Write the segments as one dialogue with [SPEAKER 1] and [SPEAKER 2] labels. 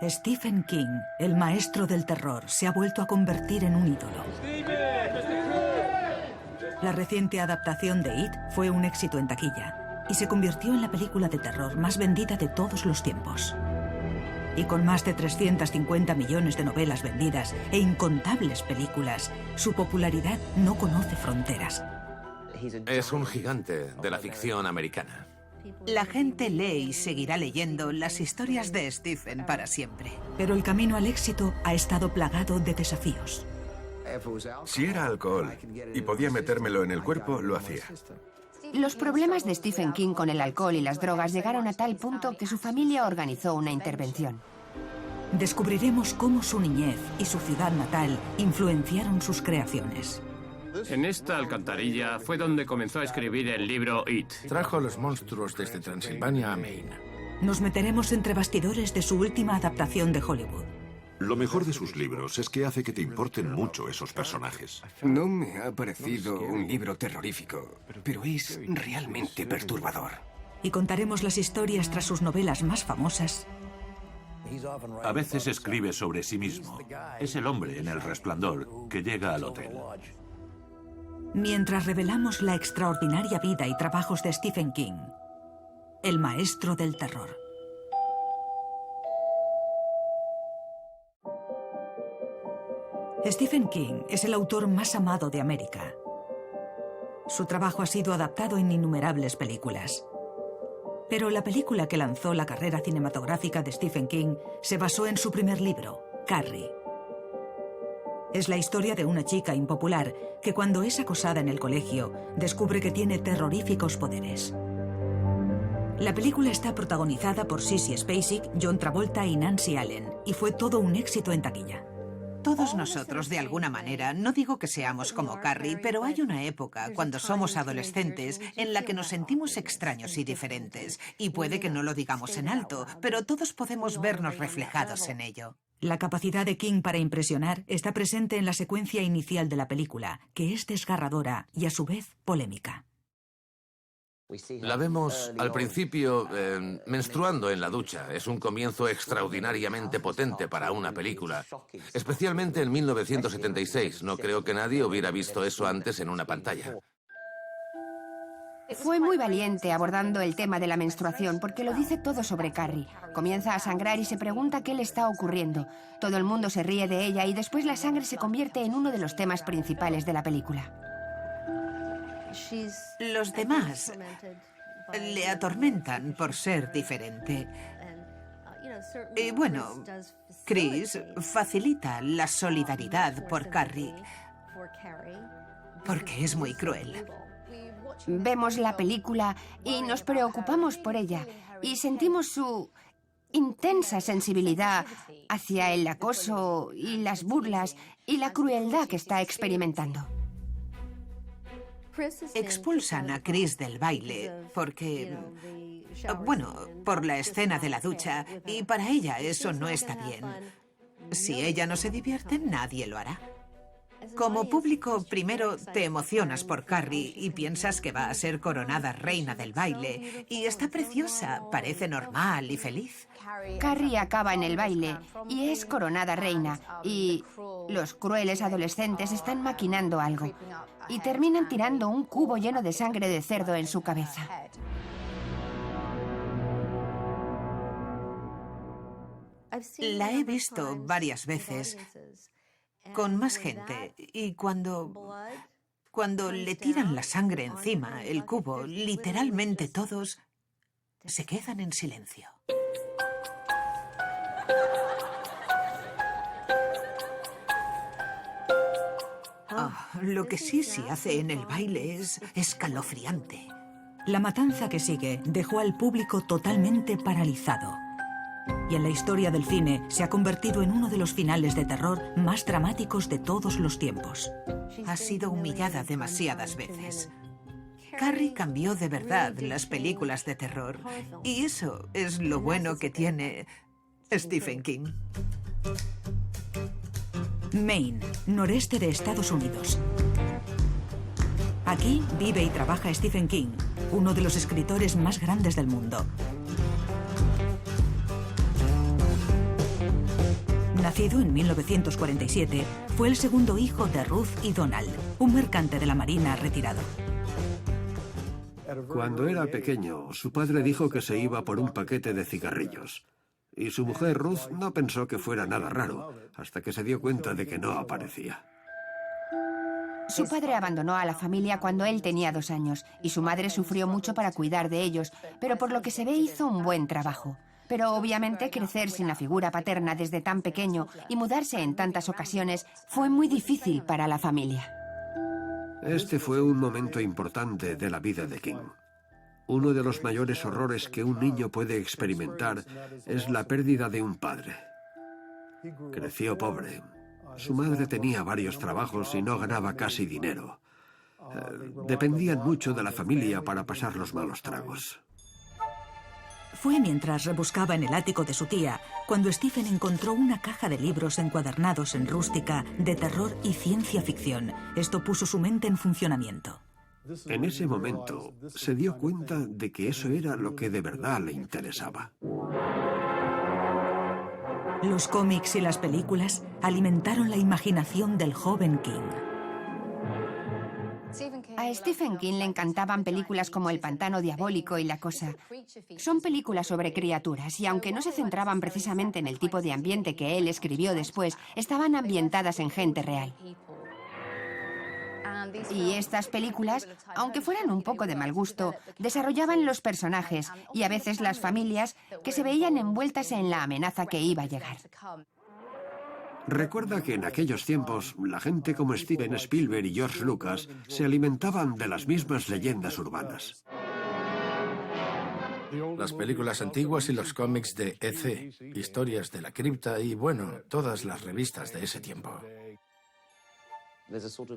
[SPEAKER 1] Stephen King, el maestro del terror, se ha vuelto a convertir en un ídolo. La reciente adaptación de It fue un éxito en taquilla y se convirtió en la película de terror más vendida de todos los tiempos. Y con más de 350 millones de novelas vendidas e incontables películas, su popularidad no conoce fronteras.
[SPEAKER 2] Es un gigante de la ficción americana.
[SPEAKER 3] La gente lee y seguirá leyendo las historias de Stephen para siempre.
[SPEAKER 1] Pero el camino al éxito ha estado plagado de desafíos.
[SPEAKER 4] Si era alcohol y podía metérmelo en el cuerpo, lo hacía.
[SPEAKER 5] Los problemas de Stephen King con el alcohol y las drogas llegaron a tal punto que su familia organizó una intervención.
[SPEAKER 1] Descubriremos cómo su niñez y su ciudad natal influenciaron sus creaciones.
[SPEAKER 6] En esta alcantarilla fue donde comenzó a escribir el libro It.
[SPEAKER 7] Trajo a los monstruos desde Transilvania a Maine.
[SPEAKER 1] Nos meteremos entre bastidores de su última adaptación de Hollywood.
[SPEAKER 8] Lo mejor de sus libros es que hace que te importen mucho esos personajes.
[SPEAKER 9] No me ha parecido un libro terrorífico, pero es realmente perturbador.
[SPEAKER 1] Y contaremos las historias tras sus novelas más famosas.
[SPEAKER 8] A veces escribe sobre sí mismo. Es el hombre en El Resplandor que llega al hotel.
[SPEAKER 1] Mientras revelamos la extraordinaria vida y trabajos de Stephen King, el maestro del terror. Stephen King es el autor más amado de América. Su trabajo ha sido adaptado en innumerables películas. Pero la película que lanzó la carrera cinematográfica de Stephen King se basó en su primer libro, Carrie. Es la historia de una chica impopular que cuando es acosada en el colegio descubre que tiene terroríficos poderes. La película está protagonizada por Sissy Spacek, John Travolta y Nancy Allen y fue todo un éxito en taquilla.
[SPEAKER 3] Todos nosotros, de alguna manera, no digo que seamos como Carrie, pero hay una época, cuando somos adolescentes, en la que nos sentimos extraños y diferentes. Y puede que no lo digamos en alto, pero todos podemos vernos reflejados en ello.
[SPEAKER 1] La capacidad de King para impresionar está presente en la secuencia inicial de la película, que es desgarradora y a su vez polémica.
[SPEAKER 2] La vemos al principio menstruando en la ducha. Es un comienzo extraordinariamente potente para una película. Especialmente en 1976. No creo que nadie hubiera visto eso antes en una pantalla.
[SPEAKER 5] Fue muy valiente abordando el tema de la menstruación porque lo dice todo sobre Carrie. Comienza a sangrar y se pregunta qué le está ocurriendo. Todo el mundo se ríe de ella y después la sangre se convierte en uno de los temas principales de la película.
[SPEAKER 3] Los demás le atormentan por ser diferente. Y bueno, Chris facilita la solidaridad por Carrie, porque es muy cruel.
[SPEAKER 5] Vemos la película y nos preocupamos por ella y sentimos su intensa sensibilidad hacia el acoso y las burlas y la crueldad que está experimentando.
[SPEAKER 3] Expulsan a Chris del baile porque, bueno, por la escena de la ducha, y para ella eso no está bien. Si ella no se divierte, nadie lo hará. Como público, primero te emocionas por Carrie y piensas que va a ser coronada reina del baile. Y está preciosa, parece normal y feliz.
[SPEAKER 5] Carrie acaba en el baile y es coronada reina. Y los crueles adolescentes están maquinando algo. Y terminan tirando un cubo lleno de sangre de cerdo en su cabeza.
[SPEAKER 3] La he visto varias veces con más gente y cuando le tiran la sangre encima, el cubo, literalmente todos se quedan en silencio. Lo que Sissy hace en el baile es escalofriante.
[SPEAKER 1] La matanza que sigue dejó al público totalmente paralizado. Y en la historia del cine se ha convertido en uno de los finales de terror más dramáticos de todos los tiempos.
[SPEAKER 3] Ha sido humillada demasiadas veces. Carrie cambió de verdad las películas de terror. Y eso es lo bueno que tiene Stephen King.
[SPEAKER 1] Maine, noreste de Estados Unidos. Aquí vive y trabaja Stephen King, uno de los escritores más grandes del mundo. Nacido en 1947, fue el segundo hijo de Ruth y Donald, un mercante de la Marina retirado.
[SPEAKER 10] Cuando era pequeño, su padre dijo que se iba por un paquete de cigarrillos. Y su mujer Ruth no pensó que fuera nada raro, hasta que se dio cuenta de que no aparecía.
[SPEAKER 5] Su padre abandonó a la familia cuando él tenía 2 años y su madre sufrió mucho para cuidar de ellos, pero por lo que se ve hizo un buen trabajo. Pero obviamente crecer sin la figura paterna desde tan pequeño y mudarse en tantas ocasiones fue muy difícil para la familia.
[SPEAKER 10] Este fue un momento importante de la vida de King. Uno de los mayores horrores que un niño puede experimentar es la pérdida de un padre. Creció pobre. Su madre tenía varios trabajos y no ganaba casi dinero. Dependían mucho de la familia para pasar los malos tragos.
[SPEAKER 1] Fue mientras rebuscaba en el ático de su tía cuando Stephen encontró una caja de libros encuadernados en rústica de terror y ciencia ficción. Esto puso su mente en funcionamiento.
[SPEAKER 10] En ese momento, se dio cuenta de que eso era lo que de verdad le interesaba.
[SPEAKER 1] Los cómics y las películas alimentaron la imaginación del joven King.
[SPEAKER 5] A Stephen King le encantaban películas como El pantano diabólico y La cosa. Son películas sobre criaturas y aunque no se centraban precisamente en el tipo de ambiente que él escribió después, estaban ambientadas en gente real. Y estas películas, aunque fueran un poco de mal gusto, desarrollaban los personajes y a veces las familias que se veían envueltas en la amenaza que iba a llegar.
[SPEAKER 10] Recuerda que en aquellos tiempos, la gente como Steven Spielberg y George Lucas se alimentaban de las mismas leyendas urbanas.
[SPEAKER 7] Las películas antiguas y los cómics de EC, Historias de la Cripta y, bueno, todas las revistas de ese tiempo.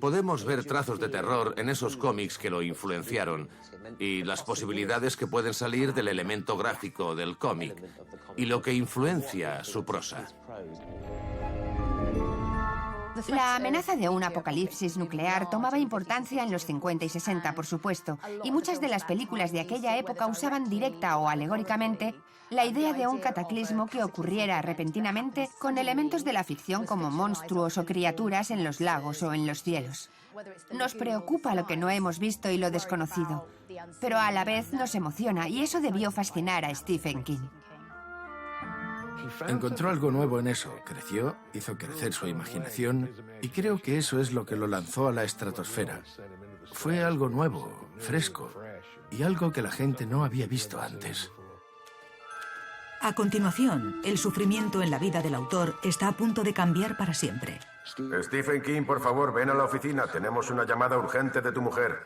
[SPEAKER 2] Podemos ver trazos de terror en esos cómics que lo influenciaron y las posibilidades que pueden salir del elemento gráfico del cómic y lo que influencia su prosa.
[SPEAKER 5] La amenaza de un apocalipsis nuclear tomaba importancia en los 50 y 60, por supuesto, y muchas de las películas de aquella época usaban directa o alegóricamente la idea de un cataclismo que ocurriera repentinamente con elementos de la ficción como monstruos o criaturas en los lagos o en los cielos. Nos preocupa lo que no hemos visto y lo desconocido, pero a la vez nos emociona y eso debió fascinar a Stephen King.
[SPEAKER 7] Encontró algo nuevo en eso, creció, hizo crecer su imaginación y creo que eso es lo que lo lanzó a la estratosfera. Fue algo nuevo, fresco y algo que la gente no había visto antes.
[SPEAKER 1] A continuación, el sufrimiento en la vida del autor está a punto de cambiar para siempre.
[SPEAKER 4] Stephen King, por favor, ven a la oficina. Tenemos una llamada urgente de tu mujer.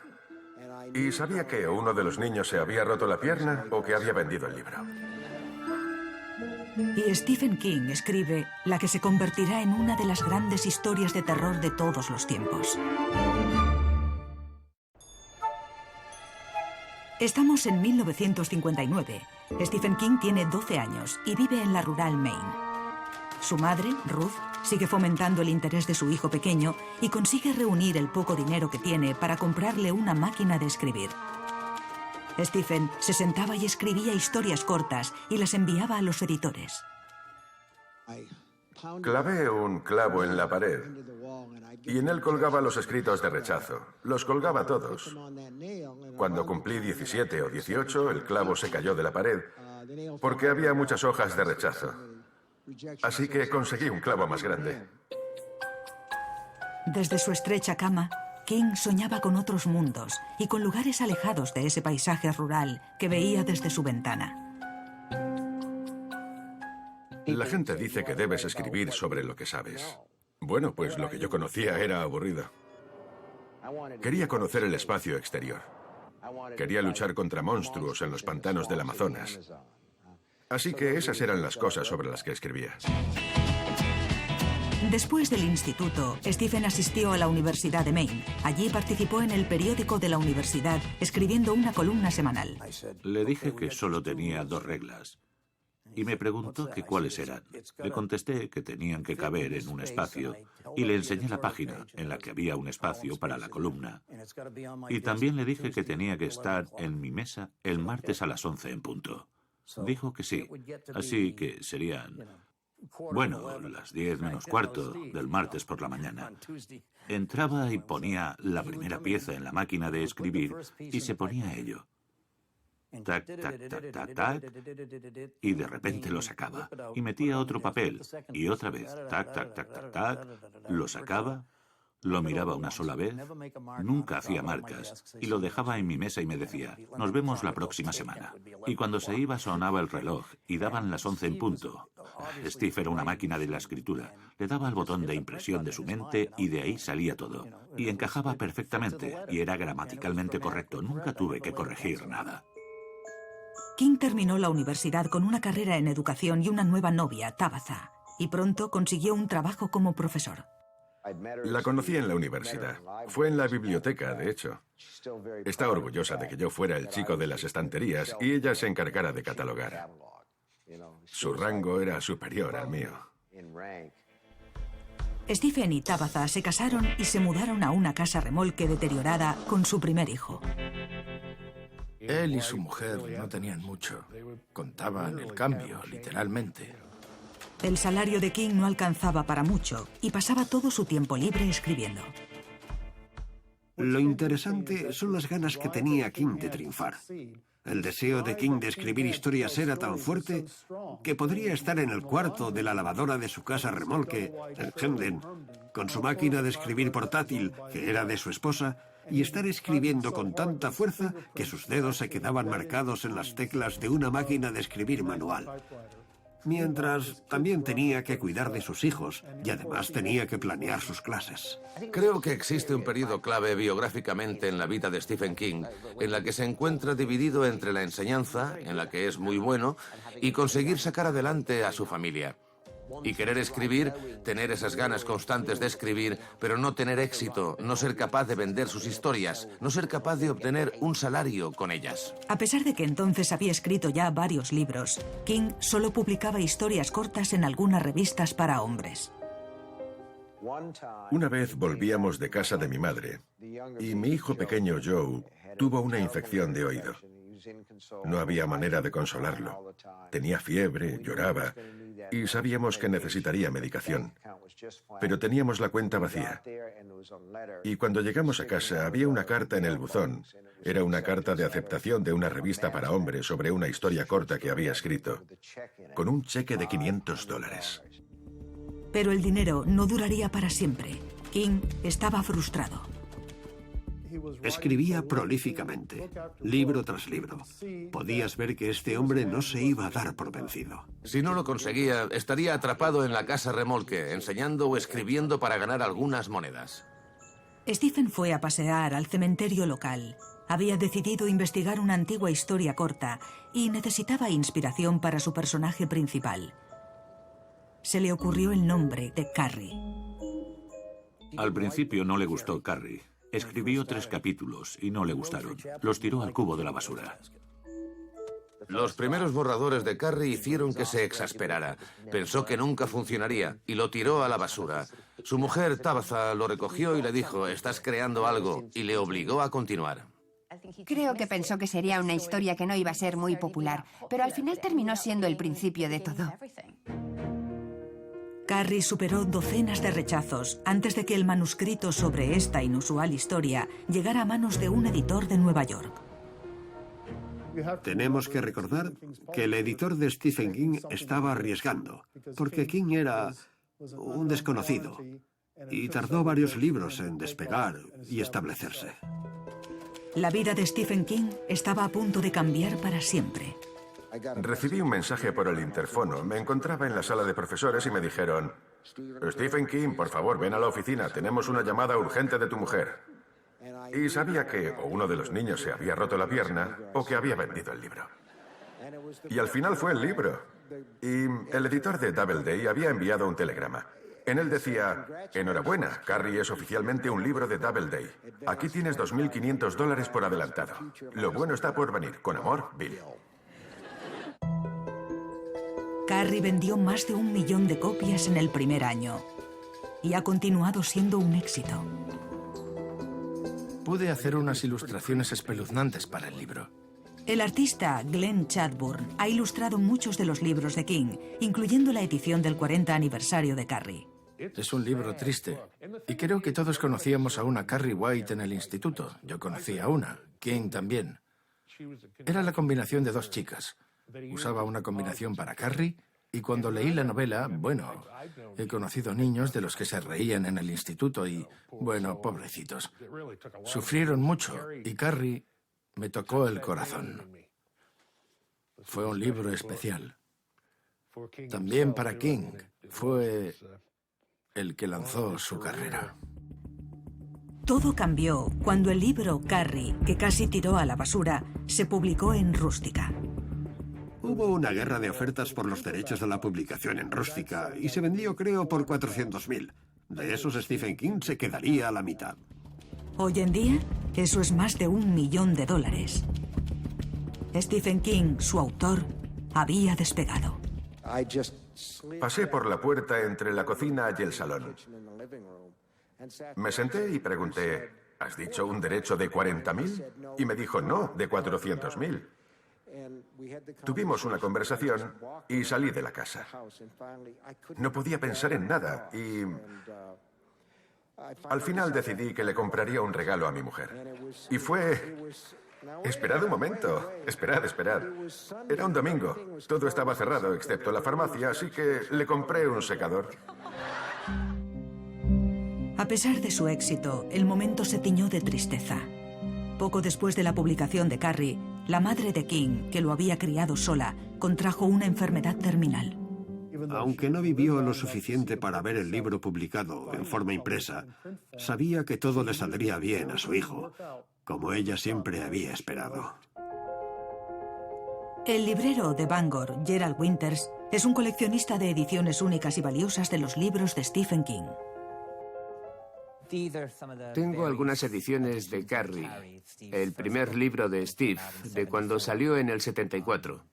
[SPEAKER 4] Y sabía que uno de los niños se había roto la pierna o que había vendido el libro.
[SPEAKER 1] Y Stephen King escribe la que se convertirá en una de las grandes historias de terror de todos los tiempos. Estamos en 1959. Stephen King tiene 12 años y vive en la rural Maine. Su madre, Ruth, sigue fomentando el interés de su hijo pequeño y consigue reunir el poco dinero que tiene para comprarle una máquina de escribir. Stephen se sentaba y escribía historias cortas y las enviaba a los editores.
[SPEAKER 4] Clavé un clavo en la pared y en él colgaba los escritos de rechazo. Los colgaba todos. Cuando cumplí 17 o 18, el clavo se cayó de la pared porque había muchas hojas de rechazo. Así que conseguí un clavo más grande.
[SPEAKER 1] Desde su estrecha cama, King soñaba con otros mundos y con lugares alejados de ese paisaje rural que veía desde su ventana.
[SPEAKER 4] La gente dice que debes escribir sobre lo que sabes. Bueno, pues lo que yo conocía era aburrido. Quería conocer el espacio exterior. Quería luchar contra monstruos en los pantanos del Amazonas. Así que esas eran las cosas sobre las que escribía.
[SPEAKER 1] Después del instituto, Stephen asistió a la Universidad de Maine. Allí participó en el periódico de la universidad, escribiendo una columna semanal.
[SPEAKER 8] Le dije que solo tenía 2 reglas. Y me preguntó que cuáles eran. Le contesté que tenían que caber en un espacio y le enseñé la página en la que había un espacio para la columna. Y también le dije que tenía que estar en mi mesa el martes a las 11 en punto. Dijo que sí, así que serían Bueno, las 10 menos cuarto del martes por la mañana. Entraba y ponía la primera pieza en la máquina de escribir y se ponía a ello. Tac, tac, tac, tac, tac, y de repente lo sacaba. Y metía otro papel, y otra vez, tac, tac, tac, tac, tac, lo sacaba, lo miraba una sola vez, nunca hacía marcas, y lo dejaba en mi mesa y me decía, nos vemos la próxima semana. Y cuando se iba sonaba el reloj, y daban las 11 en punto. Steve era una máquina de la escritura. Le daba al botón de impresión de su mente y de ahí salía todo. Y encajaba perfectamente, y era gramaticalmente correcto. Nunca tuve que corregir nada.
[SPEAKER 1] King terminó la universidad con una carrera en educación y una nueva novia, Tabitha, y pronto consiguió un trabajo como profesor.
[SPEAKER 4] La conocí en la universidad. Fue en la biblioteca, de hecho. Está orgullosa de que yo fuera el chico de las estanterías y ella se encargara de catalogar. Su rango era superior al mío.
[SPEAKER 1] Stephen y Tabitha se casaron y se mudaron a una casa remolque deteriorada con su primer hijo.
[SPEAKER 7] Él y su mujer no tenían mucho. Contaban el cambio, literalmente.
[SPEAKER 1] El salario de King no alcanzaba para mucho y pasaba todo su tiempo libre escribiendo.
[SPEAKER 10] Lo interesante son las ganas que tenía King de triunfar. El deseo de King de escribir historias era tan fuerte que podría estar en el cuarto de la lavadora de su casa remolque, en Hemden, con su máquina de escribir portátil, que era de su esposa, y estar escribiendo con tanta fuerza que sus dedos se quedaban marcados en las teclas de una máquina de escribir manual. Mientras también tenía que cuidar de sus hijos y además tenía que planear sus clases.
[SPEAKER 2] Creo que existe un periodo clave biográficamente en la vida de Stephen King, en la que se encuentra dividido entre la enseñanza, en la que es muy bueno, y conseguir sacar adelante a su familia. Y querer escribir, tener esas ganas constantes de escribir, pero no tener éxito, no ser capaz de vender sus historias, no ser capaz de obtener un salario con ellas.
[SPEAKER 1] A pesar de que entonces había escrito ya varios libros, King solo publicaba historias cortas en algunas revistas para hombres.
[SPEAKER 4] Una vez volvíamos de casa de mi madre y mi hijo pequeño Joe tuvo una infección de oído. No había manera de consolarlo. Tenía fiebre, lloraba y sabíamos que necesitaría medicación. Pero teníamos la cuenta vacía. Y cuando llegamos a casa había una carta en el buzón. Era una carta de aceptación de una revista para hombres sobre una historia corta que había escrito, con un cheque de $500.
[SPEAKER 1] Pero el dinero no duraría para siempre. King estaba frustrado.
[SPEAKER 10] Escribía prolíficamente, libro tras libro. Podías ver que este hombre no se iba a dar por vencido.
[SPEAKER 2] Si no lo conseguía, estaría atrapado en la casa remolque, enseñando o escribiendo para ganar algunas monedas.
[SPEAKER 1] Stephen fue a pasear al cementerio local. Había decidido investigar una antigua historia corta y necesitaba inspiración para su personaje principal. Se le ocurrió el nombre de Carrie.
[SPEAKER 8] Al principio no le gustó Carrie. Escribió 3 capítulos y no le gustaron. Los tiró al cubo de la basura.
[SPEAKER 2] Los primeros borradores de Carrie hicieron que se exasperara. Pensó que nunca funcionaría y lo tiró a la basura. Su mujer, Tabitha, lo recogió y le dijo, estás creando algo, y le obligó a continuar.
[SPEAKER 5] Creo que pensó que sería una historia que no iba a ser muy popular, pero al final terminó siendo el principio de todo.
[SPEAKER 1] Carrie superó docenas de rechazos antes de que el manuscrito sobre esta inusual historia llegara a manos de un editor de Nueva York.
[SPEAKER 10] Tenemos que recordar que el editor de Stephen King estaba arriesgando, porque King era un desconocido y tardó varios libros en despegar y establecerse.
[SPEAKER 1] La vida de Stephen King estaba a punto de cambiar para siempre.
[SPEAKER 4] Recibí un mensaje por el interfono. Me encontraba en la sala de profesores y me dijeron, Stephen King, por favor, ven a la oficina. Tenemos una llamada urgente de tu mujer. Y sabía que o uno de los niños se había roto la pierna o que había vendido el libro. Y al final fue el libro. Y el editor de Doubleday había enviado un telegrama. En él decía, enhorabuena, Carrie es oficialmente un libro de Doubleday. Aquí tienes $2.500 por adelantado. Lo bueno está por venir. Con amor, Bill.
[SPEAKER 1] Carrie vendió más de 1 millón de copias en el primer año y ha continuado siendo un éxito.
[SPEAKER 7] Pude hacer unas ilustraciones espeluznantes para el libro.
[SPEAKER 1] El artista Glenn Chadbourne ha ilustrado muchos de los libros de King, incluyendo la edición del 40 aniversario de Carrie.
[SPEAKER 7] Es un libro triste. Y creo que todos conocíamos a una Carrie White en el instituto. Yo conocí a una, King también. Era la combinación de dos chicas. Usaba una combinación para Carrie y cuando leí la novela, bueno, he conocido niños de los que se reían en el instituto y, bueno, pobrecitos. Sufrieron mucho y Carrie me tocó el corazón. Fue un libro especial. También para King fue el que lanzó su carrera.
[SPEAKER 1] Todo cambió cuando el libro Carrie, que casi tiró a la basura, se publicó en Rústica.
[SPEAKER 10] Hubo una guerra de ofertas por los derechos de la publicación en Rústica y se vendió, creo, por 400.000. De esos, Stephen King se quedaría a la mitad.
[SPEAKER 1] Hoy en día, eso es más de $1 millón. Stephen King, su autor, había despegado.
[SPEAKER 4] Pasé por la puerta entre la cocina y el salón. Me senté y pregunté, ¿has dicho un derecho de 40.000? Y me dijo, no, de 400.000. Tuvimos una conversación y salí de la casa. No podía pensar en nada y al final decidí que le compraría un regalo a mi mujer. Y fue... Esperad un momento. Esperad. Era un domingo. Todo estaba cerrado excepto la farmacia, así que le compré un secador.
[SPEAKER 1] A pesar de su éxito, el momento se tiñó de tristeza. Poco después de la publicación de Carrie, la madre de King, que lo había criado sola, contrajo una enfermedad terminal.
[SPEAKER 10] Aunque no vivió lo suficiente para ver el libro publicado en forma impresa, sabía que todo le saldría bien a su hijo, como ella siempre había esperado.
[SPEAKER 1] El librero de Bangor, Gerald Winters, es un coleccionista de ediciones únicas y valiosas de los libros de Stephen King.
[SPEAKER 11] Tengo algunas ediciones de Carrie, el primer libro de Steve, de cuando salió en el 74.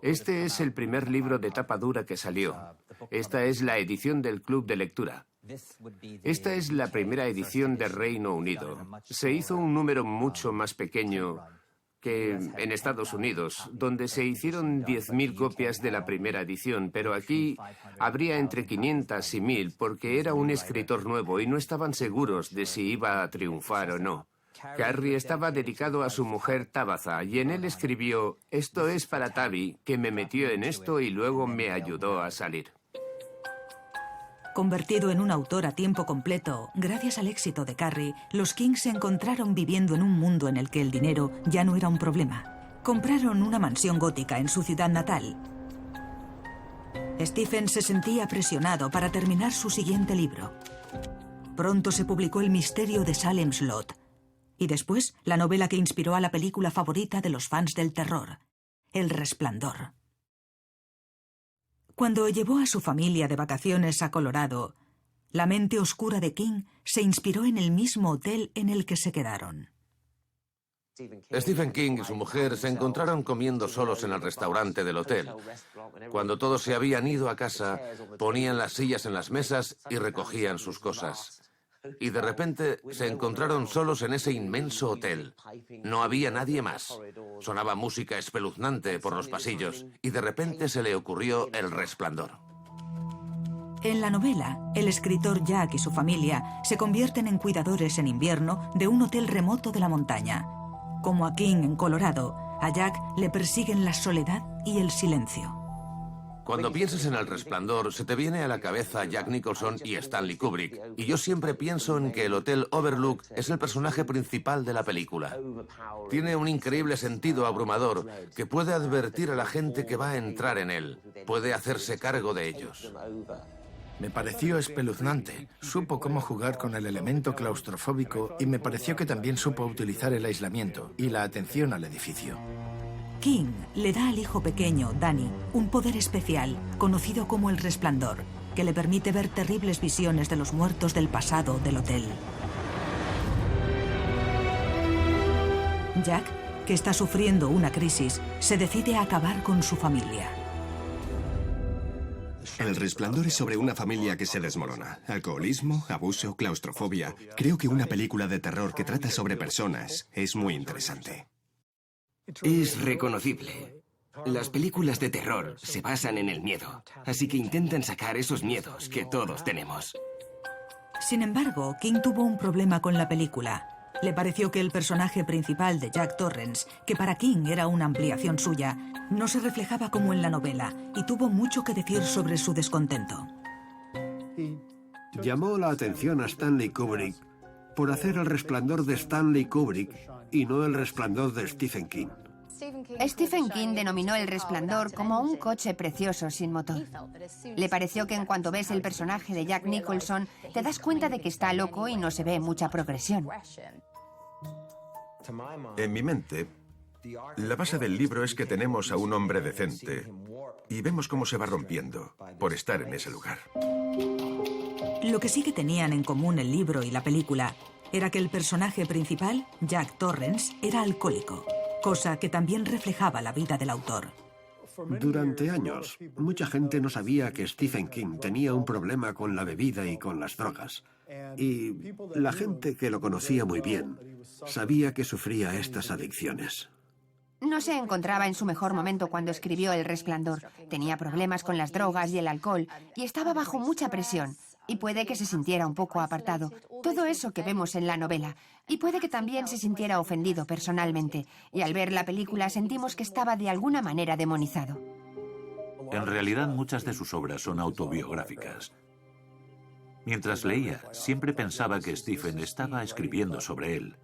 [SPEAKER 11] Este es el primer libro de tapa dura que salió. Esta es la edición del Club de Lectura. Esta es la primera edición de Reino Unido. Se hizo un número mucho más pequeño que en Estados Unidos, donde se hicieron 10.000 copias de la primera edición, pero aquí habría entre 500 y 1.000 porque era un escritor nuevo y no estaban seguros de si iba a triunfar o no. Carrie estaba dedicado a su mujer Tabitha y en él escribió: «Esto es para Tabby, que me metió en esto y luego me ayudó a salir».
[SPEAKER 1] Convertido en un autor a tiempo completo, gracias al éxito de Carrie, los King se encontraron viviendo en un mundo en el que el dinero ya no era un problema. Compraron una mansión gótica en su ciudad natal. Stephen se sentía presionado para terminar su siguiente libro. Pronto se publicó El misterio de Salem's Lot y después la novela que inspiró a la película favorita de los fans del terror, El Resplandor. Cuando llevó a su familia de vacaciones a Colorado, la mente oscura de King se inspiró en el mismo hotel en el que se quedaron.
[SPEAKER 2] Stephen King y su mujer se encontraron comiendo solos en el restaurante del hotel. Cuando todos se habían ido a casa, ponían las sillas en las mesas y recogían sus cosas. Y de repente se encontraron solos en ese inmenso hotel. No había nadie más. Sonaba música espeluznante por los pasillos y de repente se le ocurrió El Resplandor.
[SPEAKER 1] En la novela, el escritor Jack y su familia se convierten en cuidadores en invierno de un hotel remoto de la montaña. Como a King en Colorado, a Jack le persiguen la soledad y el silencio.
[SPEAKER 2] Cuando piensas en El Resplandor, se te viene a la cabeza Jack Nicholson y Stanley Kubrick. Y yo siempre pienso en que el Hotel Overlook es el personaje principal de la película. Tiene un increíble sentido abrumador que puede advertir a la gente que va a entrar en él. Puede hacerse cargo de ellos.
[SPEAKER 7] Me pareció espeluznante. Supo cómo jugar con el elemento claustrofóbico y me pareció que también supo utilizar el aislamiento y la atención al edificio.
[SPEAKER 1] King le da al hijo pequeño, Danny, un poder especial, conocido como El Resplandor, que le permite ver terribles visiones de los muertos del pasado del hotel. Jack, que está sufriendo una crisis, se decide a acabar con su familia.
[SPEAKER 9] El Resplandor es sobre una familia que se desmorona. Alcoholismo, abuso, claustrofobia. Creo que una película de terror que trata sobre personas es muy interesante. Es reconocible. Las películas de terror se basan en el miedo, así que intentan sacar esos miedos que todos tenemos.
[SPEAKER 1] Sin embargo, King tuvo un problema con la película. Le pareció que el personaje principal de Jack Torrance, que para King era una ampliación suya, no se reflejaba como en la novela y tuvo mucho que decir sobre su descontento.
[SPEAKER 10] Llamó la atención a Stanley Kubrick por hacer El Resplandor de Stanley Kubrick y no El Resplandor de Stephen King.
[SPEAKER 5] Stephen King denominó El Resplandor como un coche precioso sin motor. Le pareció que en cuanto ves el personaje de Jack Nicholson, te das cuenta de que está loco y no se ve mucha progresión.
[SPEAKER 4] En mi mente, la base del libro es que tenemos a un hombre decente y vemos cómo se va rompiendo por estar en ese lugar.
[SPEAKER 1] Lo que sí que tenían en común el libro y la película era que el personaje principal, Jack Torrance, era alcohólico, cosa que también reflejaba la vida del autor.
[SPEAKER 10] Durante años, mucha gente no sabía que Stephen King tenía un problema con la bebida y con las drogas. Y la gente que lo conocía muy bien sabía que sufría estas adicciones.
[SPEAKER 5] No se encontraba en su mejor momento cuando escribió El Resplandor. Tenía problemas con las drogas y el alcohol y estaba bajo mucha presión. Y puede que se sintiera un poco apartado. Todo eso que vemos en la novela. Y puede que también se sintiera ofendido personalmente. Y al ver la película sentimos que estaba de alguna manera demonizado.
[SPEAKER 8] En realidad, muchas de sus obras son autobiográficas. Mientras leía, siempre pensaba que Stephen estaba escribiendo sobre él.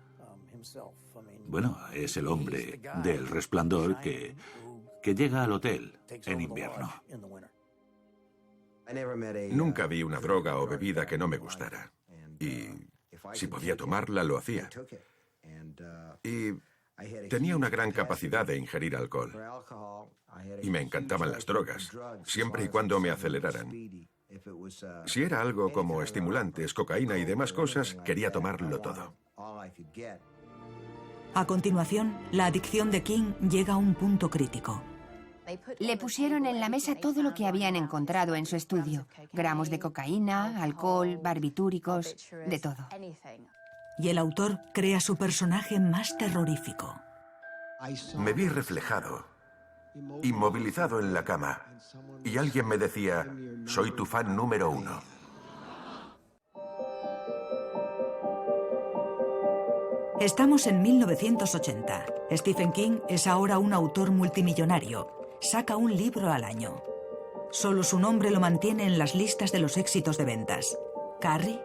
[SPEAKER 8] Bueno, es el hombre del Resplandor que llega al hotel en invierno.
[SPEAKER 4] Nunca vi una droga o bebida que no me gustara. Y si podía tomarla, lo hacía. Y tenía una gran capacidad de ingerir alcohol. Y me encantaban las drogas, siempre y cuando me aceleraran. Si era algo como estimulantes, cocaína y demás cosas, quería tomarlo todo.
[SPEAKER 1] A continuación, la adicción de King llega a un punto crítico.
[SPEAKER 5] Le pusieron en la mesa todo lo que habían encontrado en su estudio. Gramos de cocaína, alcohol, barbitúricos, de todo.
[SPEAKER 1] Y el autor crea su personaje más terrorífico.
[SPEAKER 4] Me vi reflejado, inmovilizado en la cama, y alguien me decía, soy tu fan número 1.
[SPEAKER 1] Estamos en 1980. Stephen King es ahora un autor multimillonario. Saca un libro al año. Solo su nombre lo mantiene en las listas de los éxitos de ventas. ¿Carrie?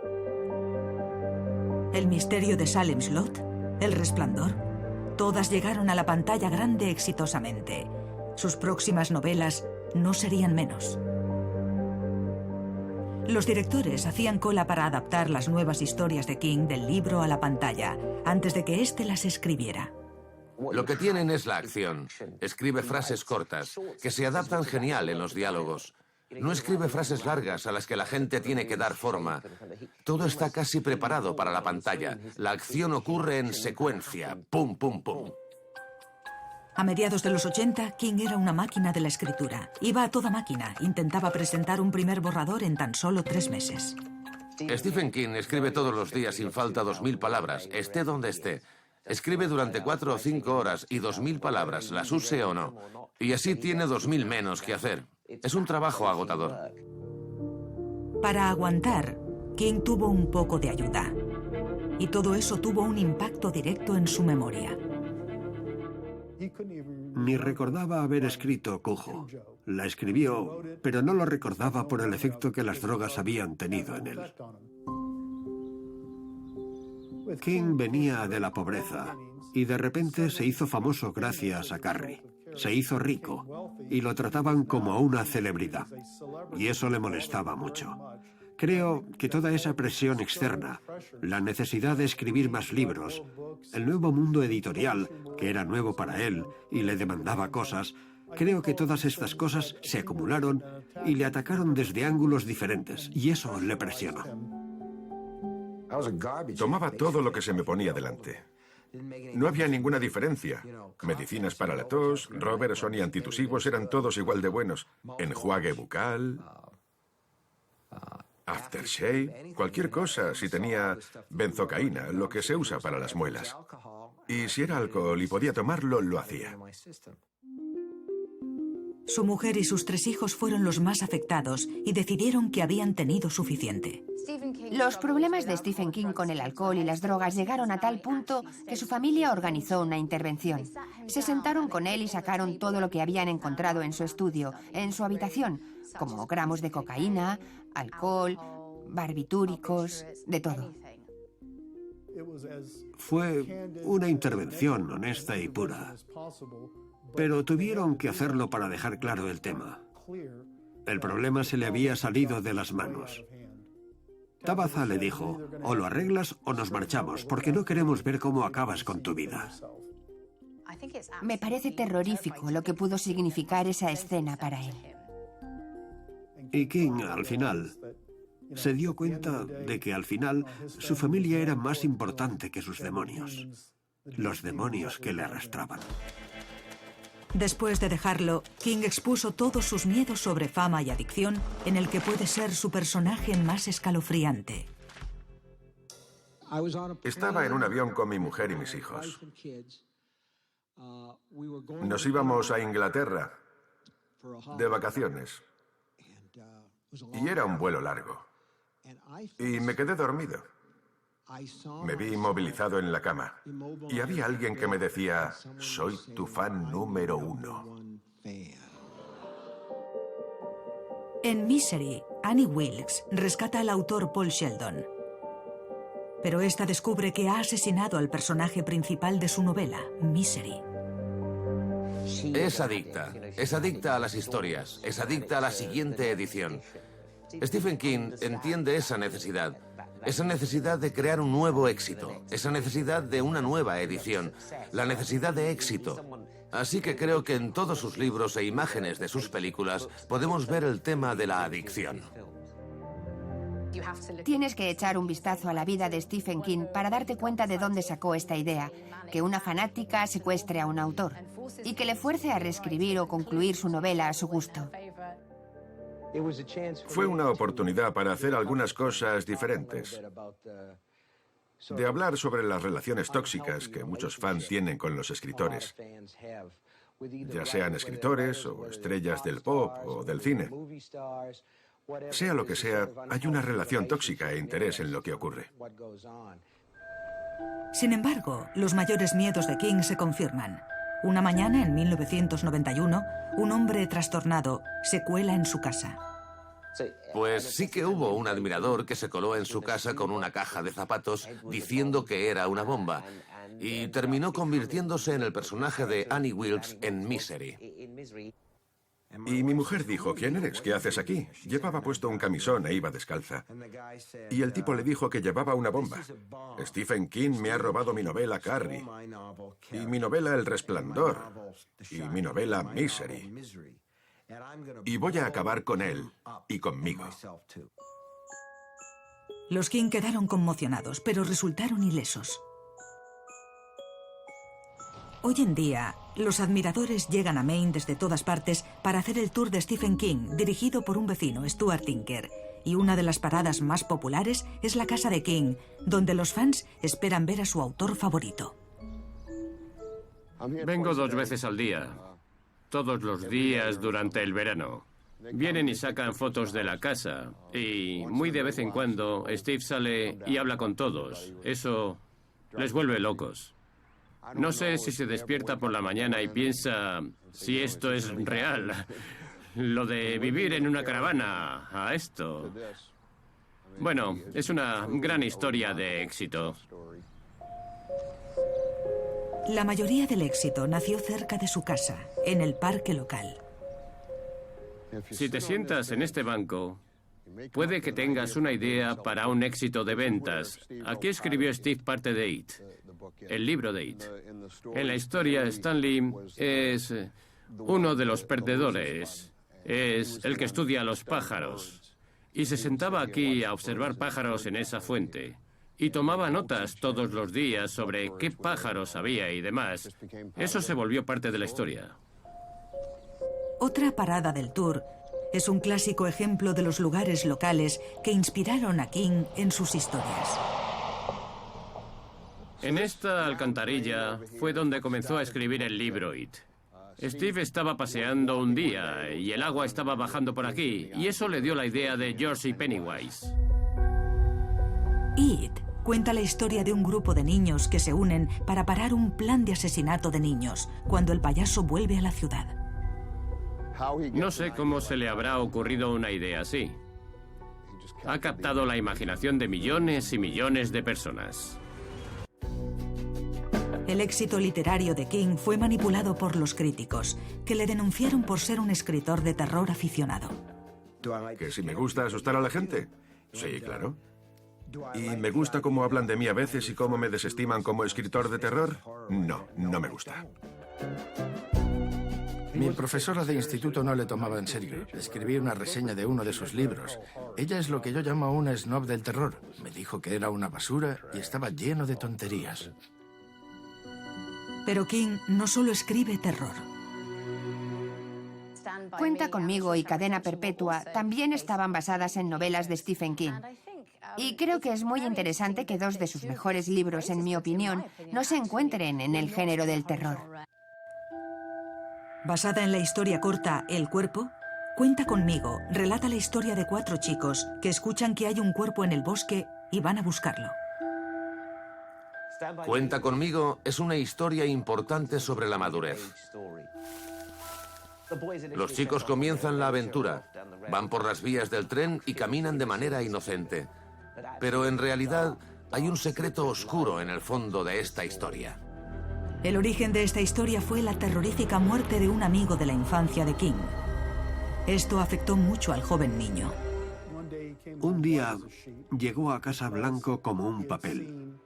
[SPEAKER 1] ¿El misterio de Salem Slot? ¿El Resplandor? Todas llegaron a la pantalla grande exitosamente. Sus próximas novelas no serían menos. Los directores hacían cola para adaptar las nuevas historias de King del libro a la pantalla, antes de que éste las escribiera.
[SPEAKER 2] Lo que tienen es la acción. Escribe frases cortas, que se adaptan genial en los diálogos. No escribe frases largas a las que la gente tiene que dar forma. Todo está casi preparado para la pantalla. La acción ocurre en secuencia. Pum, pum, pum.
[SPEAKER 1] A mediados de los 80, King era una máquina de la escritura. Iba a toda máquina. Intentaba presentar un primer borrador en tan solo 3 meses.
[SPEAKER 2] Stephen King escribe todos los días sin falta 2000 palabras, esté donde esté. Escribe durante 4 o 5 horas y 2000 palabras, las use o no. Y así tiene 2000 menos que hacer. Es un trabajo agotador.
[SPEAKER 1] Para aguantar, King tuvo un poco de ayuda. Y todo eso tuvo un impacto directo en su memoria.
[SPEAKER 10] Ni recordaba haber escrito Cujo. La escribió, pero no lo recordaba por el efecto que las drogas habían tenido en él. King venía de la pobreza y de repente se hizo famoso gracias a Carrie. Se hizo rico y lo trataban como a una celebridad. Y eso le molestaba mucho. Creo que toda esa presión externa, la necesidad de escribir más libros, el nuevo mundo editorial, que era nuevo para él y le demandaba cosas, creo que todas estas cosas se acumularon y le atacaron desde ángulos diferentes, y eso le presionó.
[SPEAKER 4] Tomaba todo lo que se me ponía delante. No había ninguna diferencia. Medicinas para la tos, Robertson y antitusivos eran todos igual de buenos. Enjuague bucal, aftershave, cualquier cosa, si tenía benzocaína, lo que se usa para las muelas. Y si era alcohol y podía tomarlo, lo hacía.
[SPEAKER 1] Su mujer y sus 3 hijos fueron los más afectados y decidieron que habían tenido suficiente.
[SPEAKER 5] Los problemas de Stephen King con el alcohol y las drogas llegaron a tal punto que su familia organizó una intervención. Se sentaron con él y sacaron todo lo que habían encontrado en su estudio, en su habitación, como gramos de cocaína, alcohol, barbitúricos, de todo.
[SPEAKER 10] Fue una intervención honesta y pura. Pero tuvieron que hacerlo para dejar claro el tema. El problema se le había salido de las manos. Tabitha le dijo, o lo arreglas o nos marchamos, porque no queremos ver cómo acabas con tu vida.
[SPEAKER 5] Me parece terrorífico lo que pudo significar esa escena para él.
[SPEAKER 10] Y King, al final, se dio cuenta de que al final su familia era más importante que sus demonios. Los demonios que le arrastraban.
[SPEAKER 1] Después de dejarlo, King expuso todos sus miedos sobre fama y adicción en el que puede ser su personaje más escalofriante.
[SPEAKER 4] Estaba en un avión con mi mujer y mis hijos. Nos íbamos a Inglaterra de vacaciones. Y era un vuelo largo. Y me quedé dormido. Me vi inmovilizado en la cama. Y había alguien que me decía, soy tu fan número 1.
[SPEAKER 1] En Misery, Annie Wilkes rescata al autor Paul Sheldon. Pero esta descubre que ha asesinado al personaje principal de su novela, Misery.
[SPEAKER 2] Es adicta a las historias, es adicta a la siguiente edición. Stephen King entiende esa necesidad de crear un nuevo éxito, esa necesidad de una nueva edición, la necesidad de éxito. Así que creo que en todos sus libros e imágenes de sus películas podemos ver el tema de la adicción.
[SPEAKER 5] Tienes que echar un vistazo a la vida de Stephen King para darte cuenta de dónde sacó esta idea, que una fanática secuestre a un autor y que le fuerce a reescribir o concluir su novela a su gusto.
[SPEAKER 4] Fue una oportunidad para hacer algunas cosas diferentes. De hablar sobre las relaciones tóxicas que muchos fans tienen con los escritores. Ya sean escritores o estrellas del pop o del cine. Sea lo que sea, hay una relación tóxica e interés en lo que ocurre.
[SPEAKER 1] Sin embargo, los mayores miedos de King se confirman. Una mañana, en 1991, un hombre trastornado se cuela en su casa.
[SPEAKER 2] Pues sí que hubo un admirador que se coló en su casa con una caja de zapatos diciendo que era una bomba y terminó convirtiéndose en el personaje de Annie Wilkes en Misery.
[SPEAKER 4] Y mi mujer dijo, ¿quién eres? ¿Qué haces aquí? Llevaba puesto un camisón e iba descalza. Y el tipo le dijo que llevaba una bomba. Stephen King me ha robado mi novela Carrie. Y mi novela El Resplandor. Y mi novela Misery. Y voy a acabar con él y conmigo.
[SPEAKER 1] Los King quedaron conmocionados, pero resultaron ilesos. Hoy en día, los admiradores llegan a Maine desde todas partes para hacer el tour de Stephen King, dirigido por un vecino, Stuart Tinker. Y una de las paradas más populares es la casa de King, donde los fans esperan ver a su autor favorito.
[SPEAKER 6] Vengo 2 veces al día, todos los días durante el verano. Vienen y sacan fotos de la casa y muy de vez en cuando Steve sale y habla con todos. Eso les vuelve locos. No sé si se despierta por la mañana y piensa si esto es real. Lo de vivir en una caravana a esto. Bueno, es una gran historia de éxito.
[SPEAKER 1] La mayoría del éxito nació cerca de su casa, en el parque local.
[SPEAKER 6] Si te sientas en este banco, puede que tengas una idea para un éxito de ventas. Aquí escribió Steve parte de It, el libro de It. En la historia, Stanley es uno de los perdedores. Es el que estudia a los pájaros. Y se sentaba aquí a observar pájaros en esa fuente. Y tomaba notas todos los días sobre qué pájaros había y demás. Eso se volvió parte de la historia.
[SPEAKER 1] Otra parada del tour Es un clásico ejemplo de los lugares locales que inspiraron a King en sus historias.
[SPEAKER 6] En esta alcantarilla fue donde comenzó a escribir el libro It. Steve estaba paseando un día y el agua estaba bajando por aquí, y eso le dio la idea de George y Pennywise.
[SPEAKER 1] It cuenta la historia de un grupo de niños que se unen para parar un plan de asesinato de niños cuando el payaso vuelve a la ciudad.
[SPEAKER 6] No sé cómo se le habrá ocurrido una idea así. Ha captado la imaginación de millones y millones de personas.
[SPEAKER 1] El éxito literario de King fue manipulado por los críticos, que le denunciaron por ser un escritor de terror aficionado.
[SPEAKER 4] ¿Que si me gusta asustar a la gente? Sí, claro. ¿Y me gusta cómo hablan de mí a veces y cómo me desestiman como escritor de terror? No, no me gusta.
[SPEAKER 7] Mi profesora de instituto no le tomaba en serio. Escribí una reseña de uno de sus libros. Ella es lo que yo llamo una snob del terror. Me dijo que era una basura y estaba lleno de tonterías.
[SPEAKER 1] Pero King no solo escribe terror.
[SPEAKER 5] Cuenta conmigo y Cadena Perpetua también estaban basadas en novelas de Stephen King. Y creo que es muy interesante que dos de sus mejores libros, en mi opinión, no se encuentren en el género del terror.
[SPEAKER 1] Basada en la historia corta El cuerpo, Cuenta conmigo relata la historia de 4 chicos que escuchan que hay un cuerpo en el bosque y van a buscarlo.
[SPEAKER 2] Cuenta conmigo es una historia importante sobre la madurez. Los chicos comienzan la aventura, van por las vías del tren y caminan de manera inocente. Pero en realidad hay un secreto oscuro en el fondo de esta historia.
[SPEAKER 1] El origen de esta historia fue la terrorífica muerte de un amigo de la infancia de King. Esto afectó mucho al joven niño.
[SPEAKER 10] Un día llegó a casa blanco como un papel,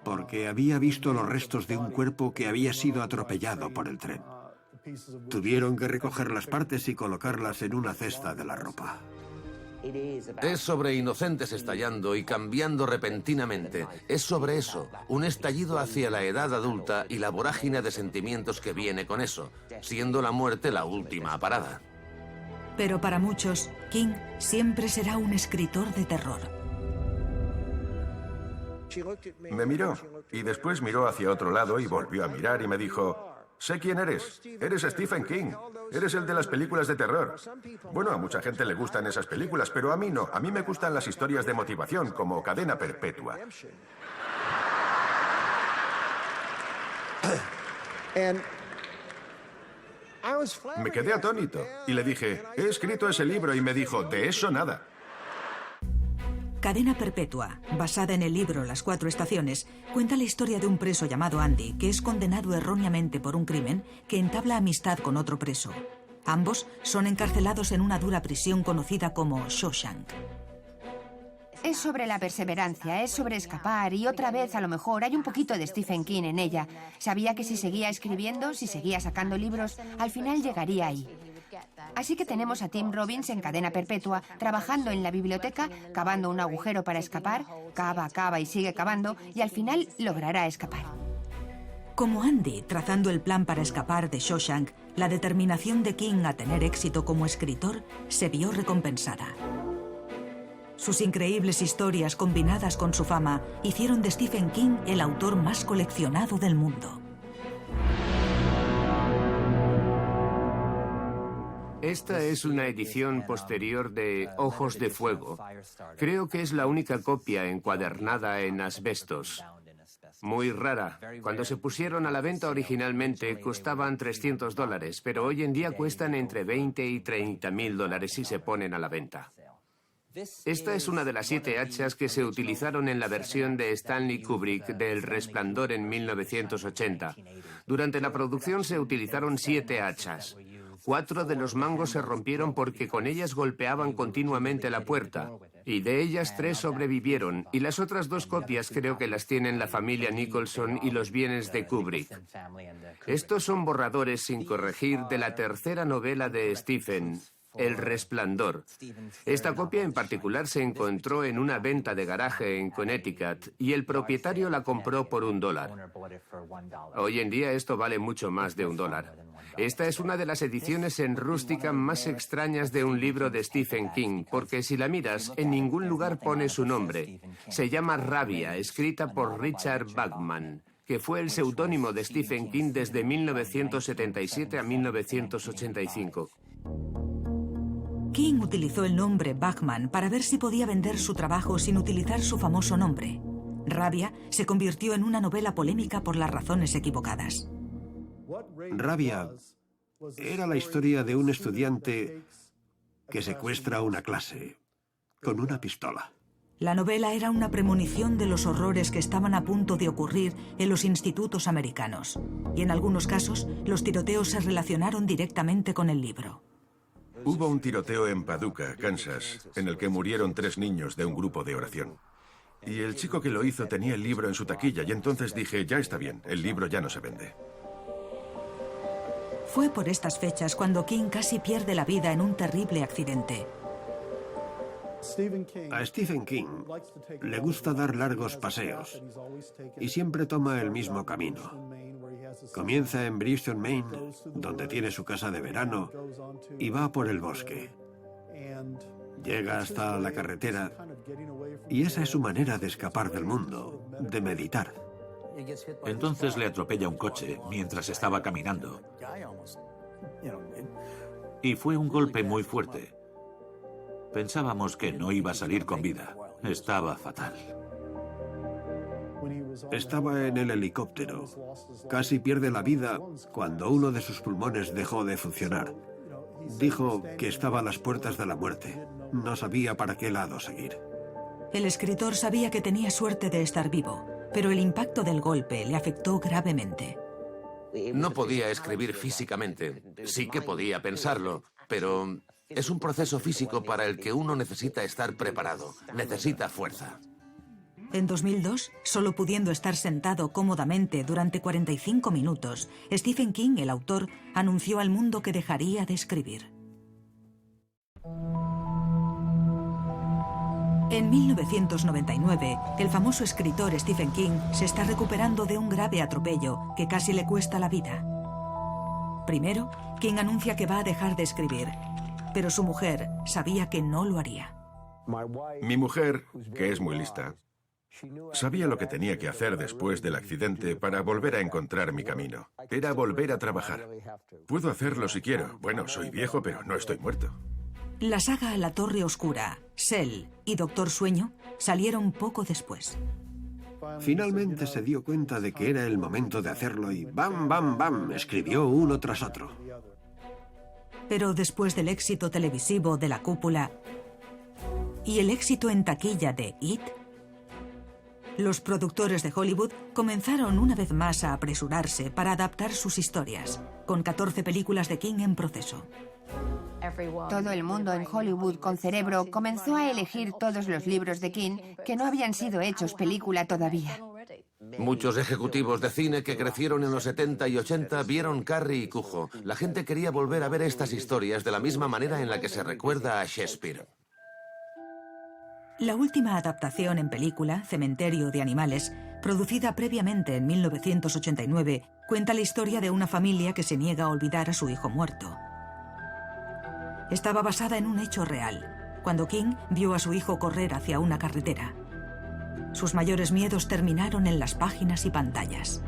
[SPEAKER 10] porque había visto los restos de un cuerpo que había sido atropellado por el tren. Tuvieron que recoger las partes y colocarlas en una cesta de la ropa.
[SPEAKER 2] Es sobre inocentes estallando y cambiando repentinamente. Es sobre eso, un estallido hacia la edad adulta y la vorágine de sentimientos que viene con eso, siendo la muerte la última parada.
[SPEAKER 1] Pero para muchos, King siempre será un escritor de terror.
[SPEAKER 4] Me miró y después miró hacia otro lado y volvió a mirar y me dijo: sé quién eres. Eres Stephen King. Eres el de las películas de terror. Bueno, a mucha gente le gustan esas películas, pero a mí no. A mí me gustan las historias de motivación, como Cadena Perpetua. Me quedé atónito y le dije: he escrito ese libro, y me dijo: de eso nada.
[SPEAKER 1] Cadena Perpetua, basada en el libro Las 4 estaciones, cuenta la historia de un preso llamado Andy, que es condenado erróneamente por un crimen que entabla amistad con otro preso. Ambos son encarcelados en una dura prisión conocida como Shawshank.
[SPEAKER 5] Es sobre la perseverancia, es sobre escapar, y otra vez a lo mejor hay un poquito de Stephen King en ella. Sabía que si seguía escribiendo, si seguía sacando libros, al final llegaría ahí. Así que tenemos a Tim Robbins en Cadena Perpetua, trabajando en la biblioteca, cavando un agujero para escapar, cava y sigue cavando, y al final logrará escapar.
[SPEAKER 1] Como Andy, trazando el plan para escapar de Shawshank, la determinación de King a tener éxito como escritor se vio recompensada. Sus increíbles historias combinadas con su fama hicieron de Stephen King el autor más coleccionado del mundo.
[SPEAKER 11] Esta es una edición posterior de Ojos de Fuego. Creo que es la única copia encuadernada en asbestos. Muy rara. Cuando se pusieron a la venta originalmente costaban $300, pero hoy en día cuestan entre $20 y $30.000 si se ponen a la venta. Esta es una de las 7 hachas que se utilizaron en la versión de Stanley Kubrick de El Resplandor en 1980. Durante la producción se utilizaron 7 hachas. 4 de los mangos se rompieron porque con ellas golpeaban continuamente la puerta, y de ellas 3 sobrevivieron, y las otras 2 copias creo que las tienen la familia Nicholson y los bienes de Kubrick. Estos son borradores sin corregir de la tercera novela de Stephen, El Resplandor. Esta copia en particular se encontró en una venta de garaje en Connecticut y el propietario la compró por $1. Hoy en día esto vale mucho más de $1. Esta es una de las ediciones en rústica más extrañas de un libro de Stephen King, porque si la miras, en ningún lugar pone su nombre. Se llama Rabia, escrita por Richard Bachman, que fue el seudónimo de Stephen King desde 1977 a 1985.
[SPEAKER 1] King utilizó el nombre Bachman para ver si podía vender su trabajo sin utilizar su famoso nombre. Rabia se convirtió en una novela polémica por las razones equivocadas.
[SPEAKER 10] Rabia era la historia de un estudiante que secuestra una clase con una pistola.
[SPEAKER 1] La novela era una premonición de los horrores que estaban a punto de ocurrir en los institutos americanos. Y en algunos casos, los tiroteos se relacionaron directamente con el libro.
[SPEAKER 4] Hubo un tiroteo en Paducah, Kansas, en el que murieron 3 niños de un grupo de oración. Y el chico que lo hizo tenía el libro en su taquilla y entonces dije, ya está bien, el libro ya no se vende.
[SPEAKER 1] Fue por estas fechas cuando King casi pierde la vida en un terrible accidente.
[SPEAKER 10] A Stephen King le gusta dar largos paseos y siempre toma el mismo camino. Comienza en Bristol, Maine, donde tiene su casa de verano, y va por el bosque. Llega hasta la carretera y esa es su manera de escapar del mundo, de meditar.
[SPEAKER 8] Entonces le atropella un coche mientras estaba caminando. Y fue un golpe muy fuerte. Pensábamos que no iba a salir con vida. Estaba fatal.
[SPEAKER 10] Estaba en el helicóptero. Casi pierde la vida cuando uno de sus pulmones dejó de funcionar. Dijo que estaba a las puertas de la muerte. No sabía para qué lado seguir.
[SPEAKER 1] El escritor sabía que tenía suerte de estar vivo, pero el impacto del golpe le afectó gravemente.
[SPEAKER 2] No podía escribir físicamente. Sí que podía pensarlo, pero es un proceso físico para el que uno necesita estar preparado. Necesita fuerza.
[SPEAKER 1] En 2002, solo pudiendo estar sentado cómodamente durante 45 minutos, Stephen King, el autor, anunció al mundo que dejaría de escribir. En 1999, el famoso escritor Stephen King se está recuperando de un grave atropello que casi le cuesta la vida. Primero, King anuncia que va a dejar de escribir, pero su mujer sabía que no lo haría.
[SPEAKER 4] Mi mujer, que es muy lista, sabía lo que tenía que hacer después del accidente para volver a encontrar mi camino. Era volver a trabajar. Puedo hacerlo si quiero. Bueno, soy viejo, pero no estoy muerto.
[SPEAKER 1] La saga La Torre Oscura, Cell y Doctor Sueño salieron poco después.
[SPEAKER 10] Finalmente se dio cuenta de que era el momento de hacerlo y ¡bam, bam, bam! Escribió uno tras otro.
[SPEAKER 1] Pero después del éxito televisivo de La Cúpula y el éxito en taquilla de It, los productores de Hollywood comenzaron una vez más a apresurarse para adaptar sus historias, con 14 películas de King en proceso.
[SPEAKER 5] Todo el mundo en Hollywood con cerebro comenzó a elegir todos los libros de King que no habían sido hechos película todavía.
[SPEAKER 2] Muchos ejecutivos de cine que crecieron en los 70 y 80 vieron Carrie y Cujo. La gente quería volver a ver estas historias de la misma manera en la que se recuerda a Shakespeare.
[SPEAKER 1] La última adaptación en película, Cementerio de Animales, producida previamente en 1989, cuenta la historia de una familia que se niega a olvidar a su hijo muerto. Estaba basada en un hecho real, cuando King vio a su hijo correr hacia una carretera. Sus mayores miedos terminaron en las páginas y pantallas.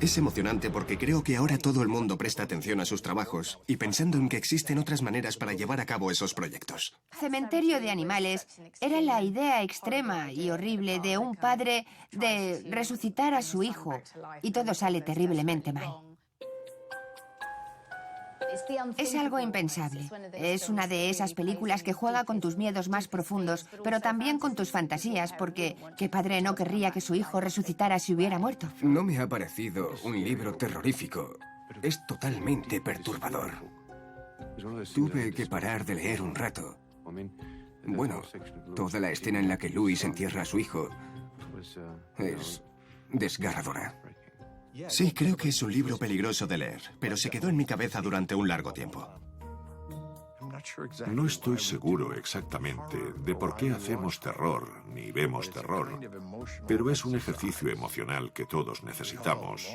[SPEAKER 9] Es emocionante porque creo que ahora todo el mundo presta atención a sus trabajos y pensando en que existen otras maneras para llevar a cabo esos proyectos.
[SPEAKER 5] Cementerio de Animales era la idea extrema y horrible de un padre de resucitar a su hijo y todo sale terriblemente mal. Es algo impensable. Es una de esas películas que juega con tus miedos más profundos, pero también con tus fantasías, porque ¿qué padre no querría que su hijo resucitara si hubiera muerto?
[SPEAKER 9] No me ha parecido un libro terrorífico. Es totalmente perturbador. Tuve que parar de leer un rato. Bueno, toda la escena en la que Louis entierra a su hijo es desgarradora. Sí, creo que es un libro peligroso de leer, pero se quedó en mi cabeza durante un largo tiempo.
[SPEAKER 12] No estoy seguro exactamente de por qué hacemos terror ni vemos terror, pero es un ejercicio emocional que todos necesitamos.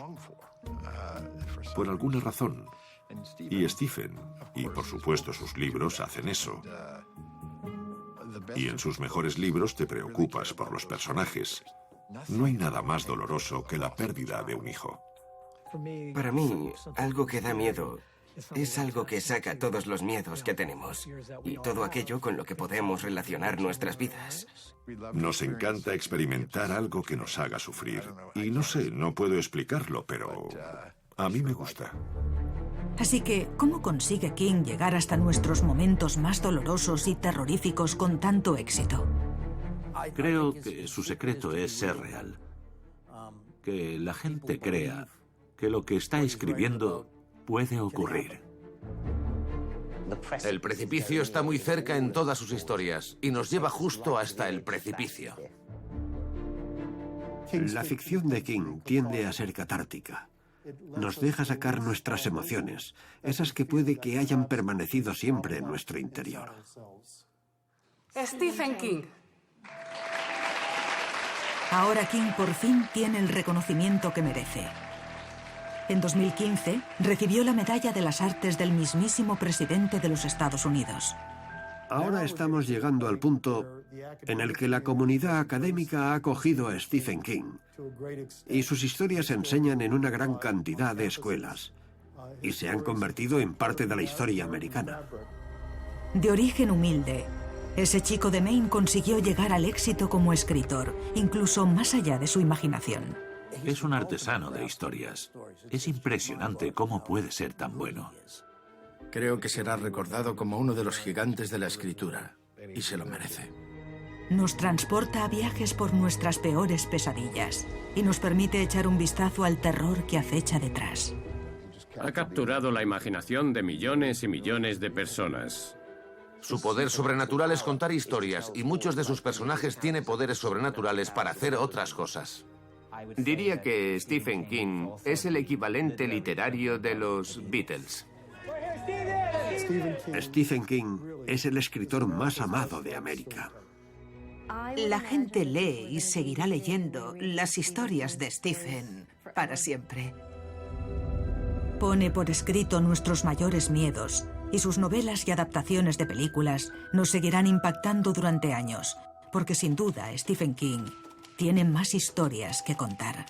[SPEAKER 12] Por alguna razón. Y Stephen, y por supuesto sus libros, hacen eso. Y en sus mejores libros te preocupas por los personajes. No hay nada más doloroso que la pérdida de un hijo.
[SPEAKER 9] Para mí, algo que da miedo es algo que saca todos los miedos que tenemos y todo aquello con lo que podemos relacionar nuestras vidas.
[SPEAKER 12] Nos encanta experimentar algo que nos haga sufrir. Y no sé, no puedo explicarlo, pero a mí me gusta.
[SPEAKER 1] Así que, ¿cómo consigue King llegar hasta nuestros momentos más dolorosos y terroríficos con tanto éxito?
[SPEAKER 8] Creo que su secreto es ser real. Que la gente crea que lo que está escribiendo puede ocurrir.
[SPEAKER 2] El precipicio está muy cerca en todas sus historias y nos lleva justo hasta el precipicio.
[SPEAKER 10] La ficción de King tiende a ser catártica. Nos deja sacar nuestras emociones, esas que puede que hayan permanecido siempre en nuestro interior.
[SPEAKER 13] Stephen King.
[SPEAKER 1] Ahora King por fin tiene el reconocimiento que merece. En 2015 recibió la Medalla de las Artes del mismísimo presidente de los Estados Unidos.
[SPEAKER 10] Ahora estamos llegando al punto en el que la comunidad académica ha acogido a Stephen King y sus historias se enseñan en una gran cantidad de escuelas y se han convertido en parte de la historia americana.
[SPEAKER 1] De origen humilde, ese chico de Maine consiguió llegar al éxito como escritor, incluso más allá de su imaginación.
[SPEAKER 8] Es un artesano de historias. Es impresionante cómo puede ser tan bueno.
[SPEAKER 7] Creo que será recordado como uno de los gigantes de la escritura, y se lo merece.
[SPEAKER 1] Nos transporta a viajes por nuestras peores pesadillas y nos permite echar un vistazo al terror que acecha detrás.
[SPEAKER 6] Ha capturado la imaginación de millones y millones de personas.
[SPEAKER 2] Su poder sobrenatural es contar historias y muchos de sus personajes tienen poderes sobrenaturales para hacer otras cosas.
[SPEAKER 11] Diría que Stephen King es el equivalente literario de los Beatles.
[SPEAKER 10] Stephen King es el escritor más amado de América.
[SPEAKER 3] La gente lee y seguirá leyendo las historias de Stephen para siempre.
[SPEAKER 1] Pone por escrito nuestros mayores miedos y sus novelas y adaptaciones de películas nos seguirán impactando durante años, porque sin duda Stephen King tiene más historias que contar.